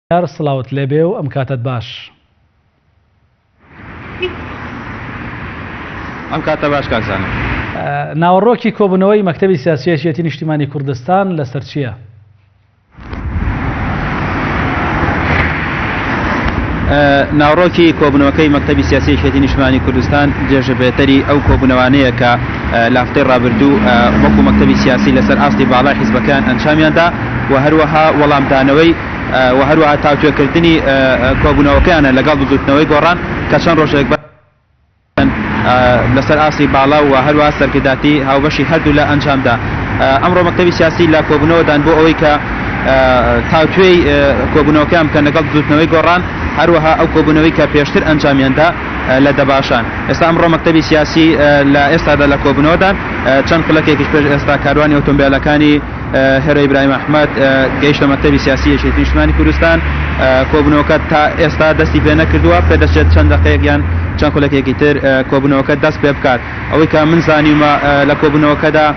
سڵاوت لێبێ و ئەم کاتت باش. ئەم کاتە باش کاکزانم. ناوەڕۆکی کۆبوونەوەی مەکتەبی سیاسی یەکێتی نیشتیمانی کوردستان لەسەر چییە؟ ناوڕۆکی کۆبوونەوەکەی مەکتەبی سیاسی یەکێتی نیشتیمانی کوردستان جێژەبێتەری ئەو کۆبوونەوانەیە کە لە هەفتەی ڕابردوو وەکو مەکتەبی سیاسی لەسەر ئاستی باڵای حیزبەکان ئەنجامیاندا و هەروەها وەڵامدانەوەی و هەروەها تاوتوێکردنی کۆبوونەوەکەیانە لەگەڵ بزوتنەوەی گۆڕان کە چەند ڕۆژێک لەسەر ئاستی باڵا و هەروەها سەرکرداتی هاوبەشی هەردوو لە ئەنجامدا. ئەمڕۆ مەکتەبی سیاسی لە کۆبوونەوەدان بۆ ئەوەی کە تاوتوێی کۆبوونەوەکەیان بکەن لەگەڵ بزوتنەوەی گۆڕان هەروەها ئەو کۆبوونەوەی کە پێشتر ئەنجامیاندا لە دەباشان. ئێستا ئەمڕۆ مەکتەبی سیاسی لە ئێستادا لە کۆبوونەوەدان چەند خولەکێکیش پێش ئێستا کاروانی ئۆتۆمبیلەکانی هێرە ئیبراهیم ئەحمەد گەیشتە مەکتەبی سیاسی یەکێتی نیشتیمانی کوردستان. کۆبوونەوەکە تا ئێستا دەستی پێ نەکردووە، پێدەچێت چەند دقەیەک یان چەند خولەکێکی تر کۆبوونەوەکە دەست پێ بکات. ئەوەی کە من زانیمە لە کۆبوونەوەکەدا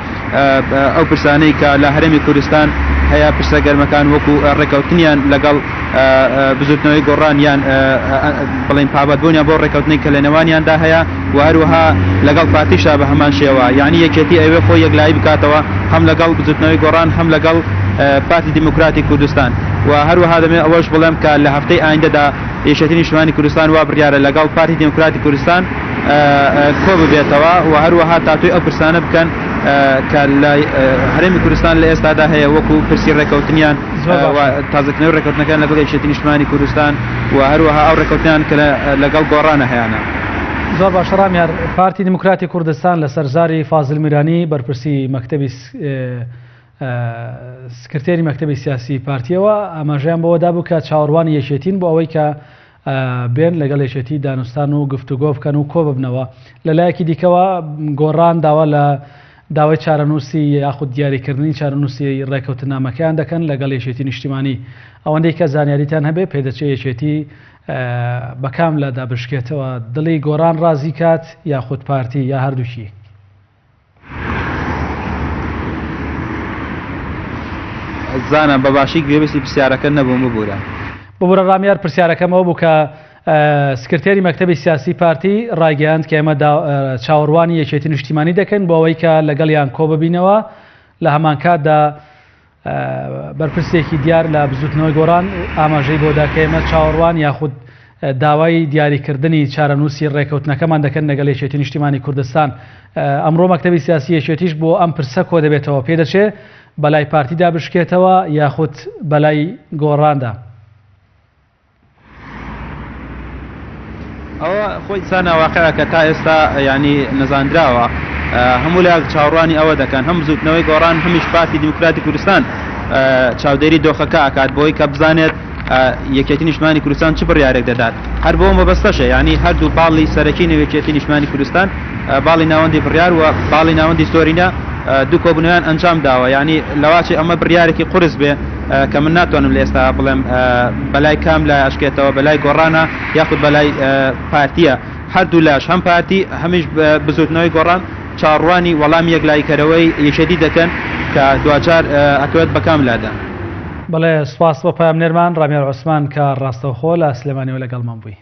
ئەو پرسانەی کە لە هەرێمی کوردستان هەیە پرسە گەرمەکان وەکو ڕێکەوتنیان لەگەڵ بزوتنەوەی گۆڕان یان بڵین پابەتبوونیان بۆ ڕێکەوتنی کە لە نێوانیاندا هەیە و هەروەها لەگەڵ پارتیشا بە هەمان شێوە، یعنی یەکێتی ئەوێ خۆی یەکلایی بکاتەوە هەم لەگەڵ بزوتنەوەی گۆڕان هەم لەگەڵ پارتی دیموکراتی کوردستان. و هەروەها دەمێ ئەوەش بڵێم کە لە هەفتەی ئایندەدا یەکێتی نیشتیمانی کوردستان وا بڕیارە لەگەڵ پارتی دیموکراتی کوردستان کۆ ببێتەوە و هەروەها تاتوی ئەو پرسانە بکەن کە لە هەرێمی کوردستان لە ئێستادا هەیە وەکو پرسی ڕێکەوتنیان تازەکردنەوەی ڕێکەوتنەکان لەگەڵ یەکێتی نیشتیمانی کوردستان و هەروەها ئەو ڕێکەوتنیان کە لەگەڵ گۆڕانە هەیەە. زۆر باش ڕامیار، پارتی دیموکراتی کوردستان لە سەرزاری فازل میرانی بەرپرسی مەکتەبی سکرتێری مەکتەبی سیاسی پارتیەوە ئاماژەیان بەوەدا بوو کە چاوەڕوانی یەکێتین بۆ ئەوەی کە بێن لەگەڵ یەکێتی دانوستان و گفتوگۆ بکەن و کۆ ببنەوە. لەلایەکی دیکەوە گۆڕان داوا لە داوای چارەنووسی یاخود دیاریکردنی چارەنووسی ڕێکەوتنامەکەیان دەکەن لەگەڵ یەکێتی نیشتیمانی. ئەوەندەی کە زانیاریتان هەبێ پێدەچێت یەکێتی بەکام لەدا بشکێتەوە، دڵی گۆڕان ڕازی کات یاخود پارتی یا هەردووکی؟ زانە بەباشی گوێبستی پرسیارەکە نەبووم ببوورە. ببوورە ڕامیار، پرسیارەکەمەوە بوو کە سکرتێری مەکتەبی سیاسی پارتی ڕایگەیاند کە ئێمە چاوەڕوانی یەکێتی نیشتیمانی دەکەن بۆ ئەوەی کە لەگەڵیان کۆ ببینەوە. لە هەمان کاتدا بەرپرسێکی دیار لە بزوتنەوەی گۆڕان ئاماژەی بۆدا کە ئێمە چاوەڕوان یاخود داوای دیاریکردنی چارەنووسی ڕێکەوتنەکەمان دەکەن لەگەڵ یەکێتی نیشتیمانی کوردستان. ئەمڕۆ مەکتەبی سیاسی یەکێتیش بۆ ئەم پرسە کۆ دەبێتەوە، پێدەچێت بەلای پارتیدا بشکێتەوە یاخود بەلای گۆڕاندا؟ ئەوە خۆی ساناواقعە کە تا ئێستا ینی نەزاندراوە، هەموو لە چاوەڕوانی ئەوە دەکەن، هەم زوتنەوەی گۆڕان هەمیش پارتی دیموکراتی کوردستان چاودێری دۆخەکە ئاکات بۆی کە بزانێت یەکێتی نیشتیمانی کوردستان چ بڕیارێک دەدات. هەر بۆ مەبەستەشە، ینی هەردوو باڵی سەرەکی یەکێتی نیشتیمانی کوردستان باڵی ناوەندی بڕیار و باڵی ناوەندی سۆرینە دوو کۆبوونەوەیان ئەنجام داوە. ینی لەواچی ئەمە بڕیارێکی قورس بێ کە من ناتوانم لە ئێستا بڵێم بەلای کام لای ئەشکێتەوە، بەلای گۆڕانە یاخود بەلای پارتیە. هەردوو لاش هەم پارتی هەمیش بزوتنەوەی گۆڕان چاڕوانی وەڵامی یەکلایکەرەوەی یەکێتی دەکەن کە دوجار ئەکەوێت بەکام لادا. بەڵێ سوپاس بۆ پامنێرمان ڕامیار عوسمان کە ڕاستەوخۆ لە سلێمانیەوە لەگەڵمان بووی.